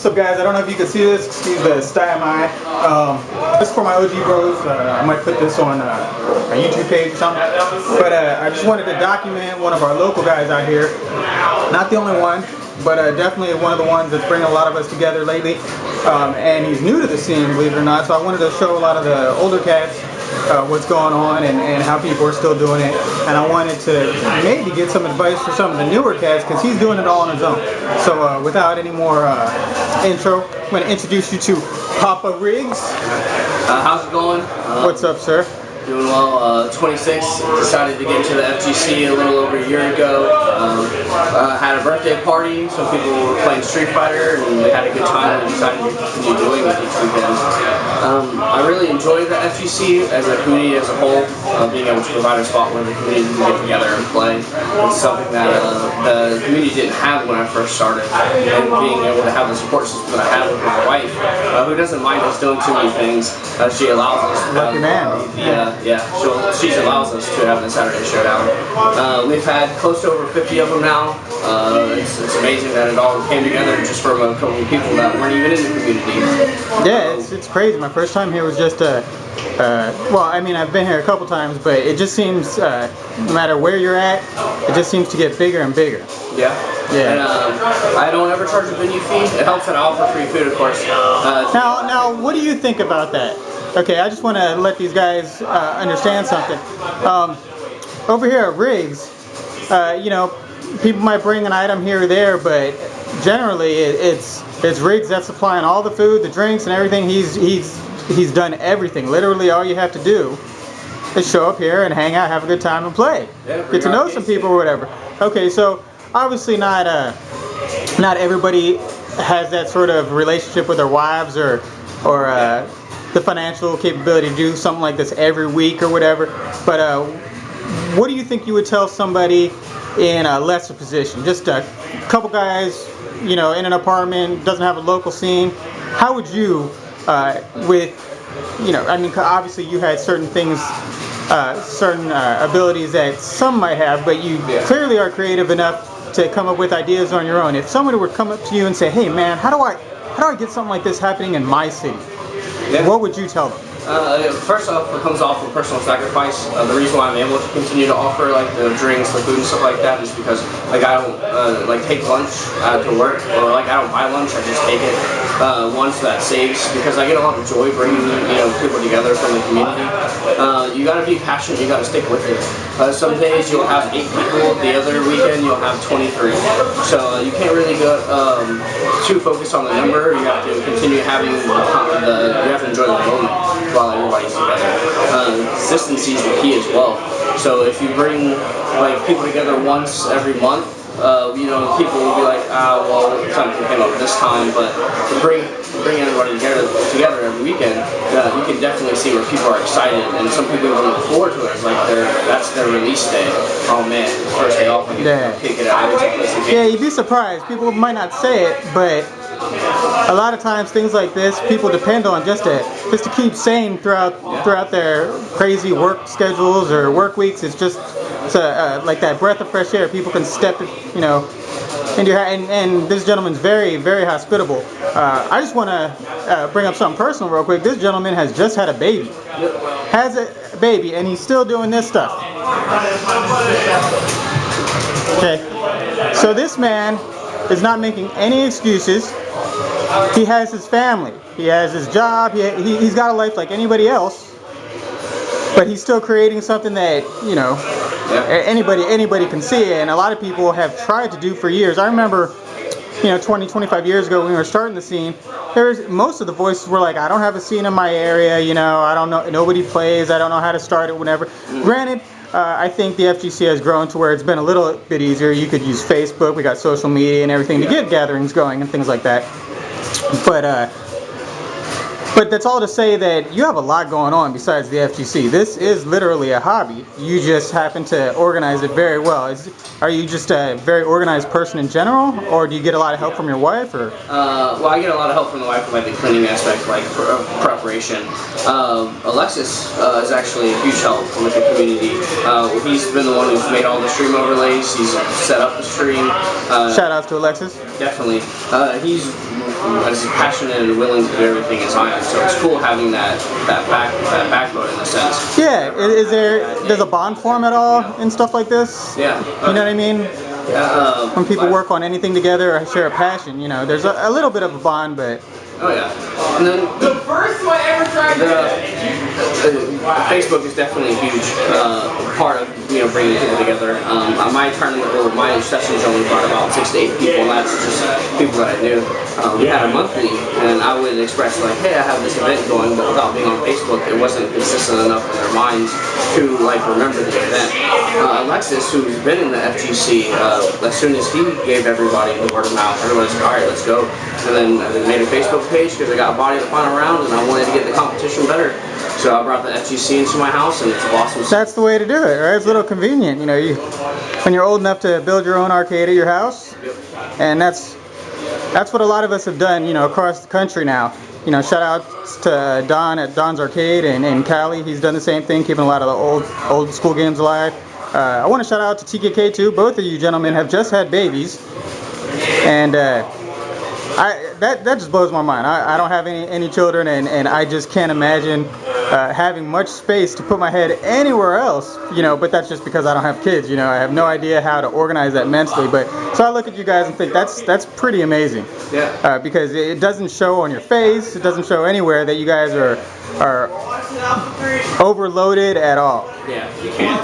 What's up, guys? I don't know if you can see this. Excuse the style of my eye. This is for my OG bros. I might put this on a YouTube page or something. But I just wanted to document one of our local guys out here. Not the only one, but definitely one of the ones that's bringing a lot of us together lately. And he's new to the scene, believe it or not. So I wanted to show a lot of the older cats what's going on and how people are still doing it. And I wanted to maybe get some advice for some of the newer cats because he's doing it all on his own. So without any more intro, I'm going to introduce you to Poppa Riggs. How's it going? What's up, sir? Doing well. 26. Decided to get into the FGC a little over a year ago. Had a birthday party. Some people were playing Street Fighter and we had a good time and decided to continue doing it each weekend. I really enjoy the FGC as a community as a whole. Being able to provide a spot where the community can get together and play. It's something that the community didn't have when I first started. And being able to have the support system that I have with my wife, who doesn't mind us doing too many things, she allows us. Lucky man. Yeah, she allows us to have the Saturday Showdown. We've had close to over 50 of them now. It's amazing that it all came together just from a couple of people that weren't even in the community. Yeah, it's crazy. My first time here was just well, I mean, I've been here a couple times, but it just seems, no matter where you're at, it just seems to get bigger and bigger. Yeah. And I don't ever charge a venue fee. It helps that I offer free food, of course. Now, what do you think about that? Okay, I just want to let these guys understand something. Over here at Riggs, you know, people might bring an item here or there, but generally it's Riggs that's supplying all the food, the drinks, and everything. He's done everything. Literally, all you have to do is show up here and hang out, have a good time, and play. Yeah, get to know some people or whatever. Okay, so obviously not everybody has that sort of relationship with their wives or the financial capability to do something like this every week or whatever. But what do you think you would tell somebody in a lesser position? Just a couple guys, you know, in an apartment, doesn't have a local scene. How would you, you know, I mean, obviously you had certain things, certain abilities that some might have, but you clearly are creative enough to come up with ideas on your own. If someone would come up to you and say, "Hey, man, how do I get something like this happening in my city?" What would you tell them? First off, it comes off of personal sacrifice. The reason why I'm able to continue to offer like the drinks, the food and stuff like that is because like I don't like take lunch to work, or like I don't buy lunch, I just take it. One, so that saves, because I get a lot of joy bringing people together from the community. You gotta be passionate, you gotta stick with it. Some days you'll have 8 people, the other weekend you'll have 23. So you can't really go too focused on the number. You have to continue having you have to enjoy the moment while everybody's together. Consistency is the key as well. So if you bring like people together once every month, you know, people will be like, well, something came up this time, but to bring everybody together every weekend, you can definitely see where people are excited, and some people even look forward to it. It's like that's their release day. Oh man, first day off, I get to kick it out. Yeah, you'd be surprised. People might not say it, but a lot of times things like this people depend on just to keep sane throughout their crazy work schedules or work weeks. It's just like that breath of fresh air. People can step, you know, into your and this gentleman's very, very hospitable. I just want to bring up something personal real quick. This gentleman has just had a baby. Has a baby, and he's still doing this stuff. Okay, so this man is not making any excuses. He has his family. He has his job. He's got a life like anybody else. But he's still creating something that, you know, anybody can see. And a lot of people have tried to do for years. I remember, you know, 20, 25 years ago when we were starting the scene, most of the voices were like, I don't have a scene in my area, you know, I don't know, nobody plays, I don't know how to start it, whatever. Granted, I think the FGC has grown to where it's been a little bit easier. You could use Facebook, we got social media and everything to get gatherings going and things like that. But But that's all to say that you have a lot going on besides the FGC. This is literally a hobby. You just happen to organize it very well. Are you just a very organized person in general, or do you get a lot of help from your wife? Or well, I get a lot of help from the wife with like the cleaning aspect, like preparation. Alexis is actually a huge help with the community. He's been the one who's made all the stream overlays. He's set up the stream. Shout outs to Alexis. Definitely. He's as passionate and willing to do everything as I am. So it's cool having that backbone in a sense. Yeah. There's a bond form at all and stuff like this? Yeah. You know what I mean? When people work on anything together or share a passion, you know, there's a little bit of a bond, but. Oh yeah. And then the first one I ever tried. Facebook is definitely a huge part of bringing people together. My tournament, my sessions only brought about 6 to 8 people, and that's just people that I knew. We had a monthly, and I would express like, hey, I have this event going, but without being on Facebook, it wasn't consistent enough in their minds to like remember the event. Alexis, who's been in the FGC, as soon as he gave everybody the word of mouth, everybody's like, all right, let's go. And then I made a Facebook page because I got a body of the final round, and I wanted to get the competition better. So I brought the FGC into my house, and it's awesome. That's the way to do it, right? It's a little convenient, you know. When you're old enough to build your own arcade at your house, yep. And that's what a lot of us have done, you know, across the country now. You know, shout out to Don at Don's Arcade and Cali. He's done the same thing, keeping a lot of the old school games alive. I want to shout out to TKK too. Both of you gentlemen have just had babies, and that just blows my mind. I don't have any children, and I just can't imagine having much space to put my head anywhere else, you know, but that's just because I don't have kids, you know. I have no idea how to organize that mentally, but so I look at you guys and think that's pretty amazing. Yeah. Because it doesn't show on your face, it doesn't show anywhere that you guys are overloaded at all. Yeah, you can't.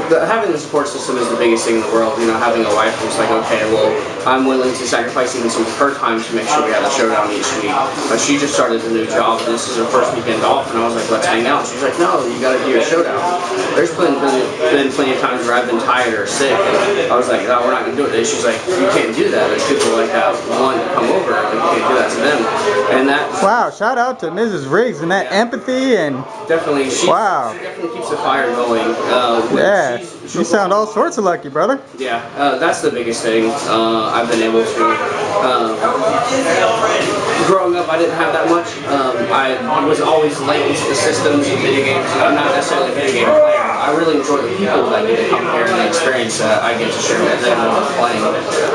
Having the support system is the biggest thing in the world. You know, having a wife who's like, okay, well, I'm willing to sacrifice even some of her time to make sure we have a showdown each week. But she just started a new job, and this is her first weekend off, and I was like, let's hang out. She's like, no, you got to do your showdown. There's been plenty of times where I've been tired or sick, and I was like, no, we're not going to do it today. She's like, you can't do that. There's people like that want to come over, and you can't do that to them. And that. Wow, shout out to Mrs. Riggs and that empathy and. Definitely. Wow. She definitely keeps the fire going. Yeah. You sound all sorts of lucky, brother. Yeah, that's the biggest thing I've been able to. Growing up, I didn't have that much. I was always late into the systems and video games. I'm not necessarily a video game player. I really enjoy the people that get to come here and the experience that I get to share with them while I'm playing.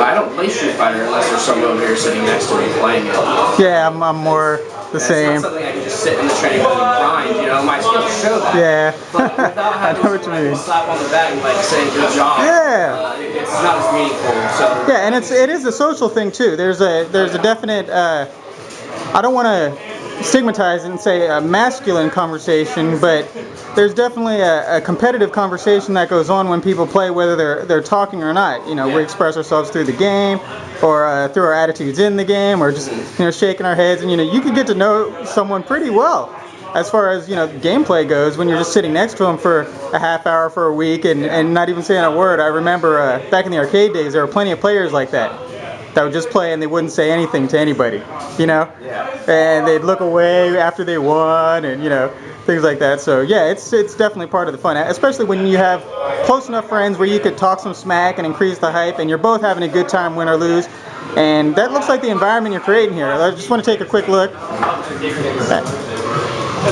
I don't play Street Fighter unless there's someone over here sitting next to me playing it. Yeah, I'm more the same. It's not something I can just sit in the training room and grind, you know, my skills show that. Yeah. But without having someone slap on the back and like saying good job, yeah. It's not as meaningful. So yeah, and it is a social thing too. There's a definite I don't want to stigmatize it and say a masculine conversation, but there's definitely a competitive conversation that goes on when people play, whether they're talking or not. You know, we express ourselves through the game, or through our attitudes in the game, or just shaking our heads. And you could get to know someone pretty well as far as gameplay goes when you're just sitting next to them for a half hour for a week and not even saying a word. I remember back in the arcade days, there were plenty of players like that would just play and they wouldn't say anything to anybody, and they'd look away after they won, and things like that. So yeah, it's definitely part of the fun, especially when you have close enough friends where you could talk some smack and increase the hype, and you're both having a good time, win or lose. And that looks like the environment you're creating here. I just want to take a quick look. It's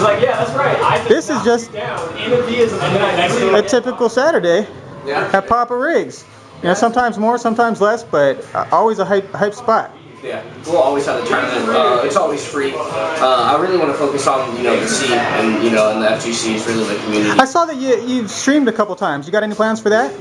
like, yeah, that's right. This is just a typical Saturday at Poppa Riggs. Sometimes more, sometimes less, but always a hype spot. Yeah, we'll always have the tournament. It's always free. I really want to focus on the scene and and the FGC is really the community. I saw that you've streamed a couple times. You got any plans for that?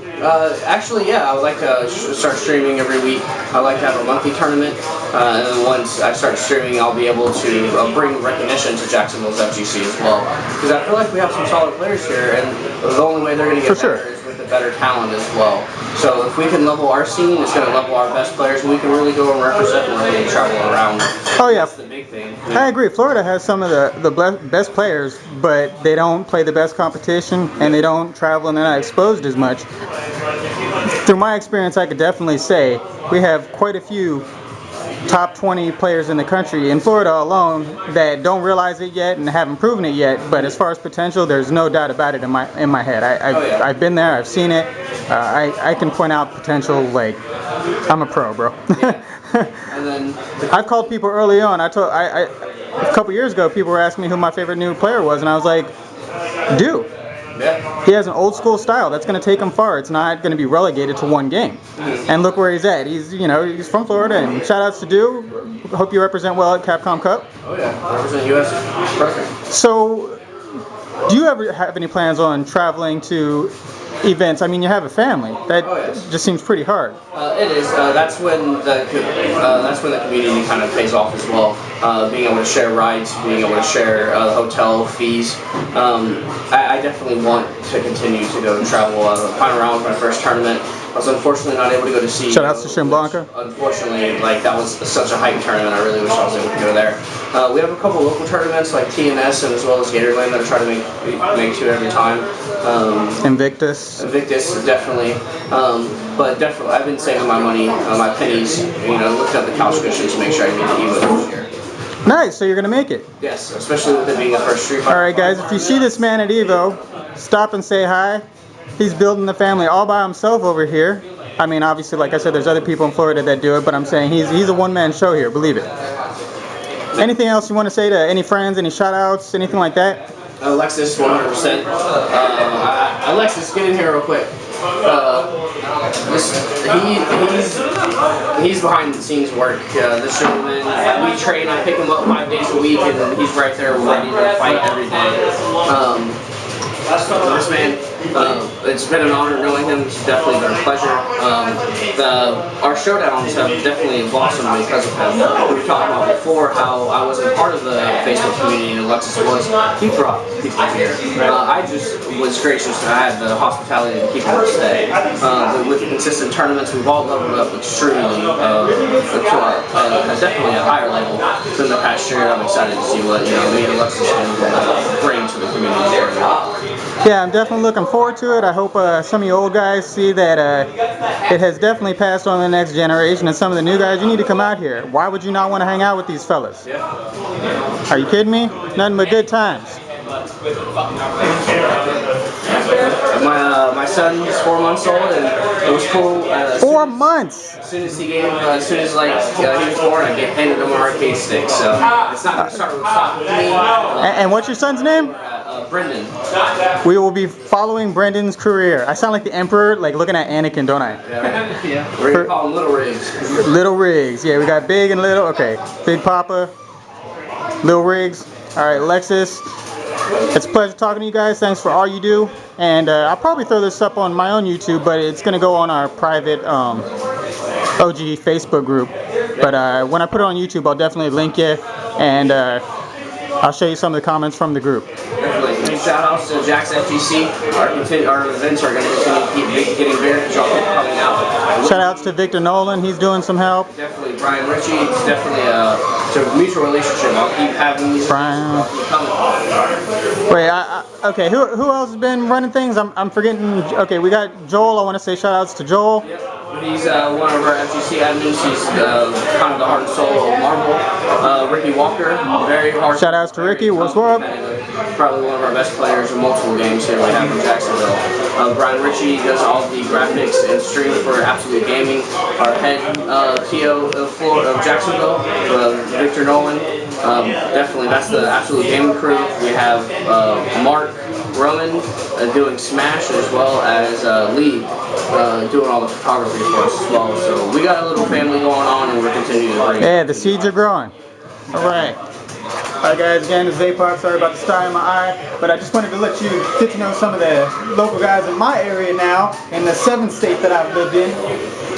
Actually, yeah. I would like to start streaming every week. I like to have a monthly tournament, and then once I start streaming, I'll be able to bring recognition to Jacksonville's FGC as well. Because I feel like we have some solid players here, and the only way they're going to get better is with the better talent as well. So if we can level our scene, it's going to level our best players, and we can really go and represent and really travel around. Oh yeah, that's the big thing. I agree. Florida has some of the best players, but they don't play the best competition, and they don't travel, and they're not exposed as much. Through my experience, I could definitely say we have quite a few top 20 players in the country, in Florida alone, that don't realize it yet and haven't proven it yet. But as far as potential, there's no doubt about it in my head. I've been there, I've seen it. I can point out potential like I'm a pro, bro. And then I've called people early on. A couple years ago, people were asking me who my favorite new player was, and I was like, dude. yeah. He has an old school style that's going to take him far. It's not going to be relegated to one game. And look where he's at. He's from Florida, and shout outs to Do. Hope you represent well at Capcom Cup. Oh yeah, represent US. Perfect. So, do you ever have any plans on traveling to events? I mean, you have a family. That just seems pretty hard. It is. That's when the community kind of pays off as well. Being able to share rides, being able to share hotel fees. I definitely want to continue to go and travel. Final round was my first tournament. I was unfortunately not able to go to see. Shout outs to Shin Blanca. Unfortunately, like that was such a hype tournament. I really wish I was able to go there. We have a couple local tournaments like TNS and as well as Gatorland that I try to make to every time. Invictus. Invictus, definitely. But definitely, I've been saving my money, my pennies, looking at the couch cushions to make sure I get the Evo this year. Nice, so you're going to make it. Yes, especially with it being a first Street Fighter. Alright guys, if you see this man at Evo, stop and say hi. He's building the family all by himself over here. I mean, obviously, like I said, there's other people in Florida that do it, but I'm saying he's a one-man show here, believe it. Anything else you want to say to any friends, any shout-outs, anything like that? Alexis, 100%. Alexis, get in here real quick. He's behind the scenes work. This gentleman, we train. I pick him up 5 days a week, and he's right there ready to fight every day. This man, it's been an honor knowing him. It's definitely been a pleasure. Our showdowns have definitely blossomed because of him. We were talking about before how I wasn't part of the Facebook community and Alexis was. He brought people here. I just was gracious and I had the hospitality to keep him to stay. But with the consistent tournaments, we've all leveled up extremely to definitely a higher level than the past year. I'm excited to see what me and Alexis can bring to the community. Yeah, I'm definitely looking forward to it. I hope some of you old guys see that it has definitely passed on to the next generation, and some of the new guys, you need to come out here. Why would you not want to hang out with these fellas? Yeah. Are you kidding me? Nothing but good times. My son is 4 months old, and it was cool. 4 months. As soon as he was born, I handed him an arcade stick. So it's not going to stop with me. And what's your son's name? Brendan. We will be following Brendan's career. I sound like the Emperor, like looking at Anakin, don't I? Yeah. We're going to call him Little Riggs. Little Riggs. Yeah, we got big and little. Okay. Big Poppa. Little Riggs. All right, Alexis. It's a pleasure talking to you guys. Thanks for all you do. And I'll probably throw this up on my own YouTube, but it's going to go on our private OG Facebook group. But when I put it on YouTube, I'll definitely link you. And I'll show you some of the comments from the group. Definitely. Shout outs to Jax Fgc. Our events are going to keep getting bigger because y'all keep coming out. Shout outs to Victor Nolan. He's doing some help. Definitely. Brian Ritchie. It's definitely a mutual relationship. I'll keep having these. Brian. I'll keep coming. Wait, okay. Who else has been running things? I'm forgetting. Okay, we got Joel. I want to say shout outs to Joel. Yep. He's one of our FGC admins. He's kind of the heart and soul of Marvel. Ricky Walker, very hard. Shout outs to Ricky. What's up? Probably one of our best players in multiple games here we have in Jacksonville. Brian Ritchie does all the graphics and stream for Absolute Gaming. Our head TO of Jacksonville, Victor Nolan. Definitely, that's the Absolute Gaming crew. We have Mark Roman doing Smash, as well as Lee doing all the photography for us as well. So we got a little family going on, and we're continuing to bring. Yeah, the seeds are growing. All right. Alright guys, again, this is Apoc. Sorry about the sty in my eye, but I just wanted to let you get to know some of the local guys in my area now, in the 7th state that I've lived in,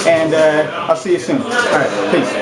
and I'll see you soon. Alright, peace.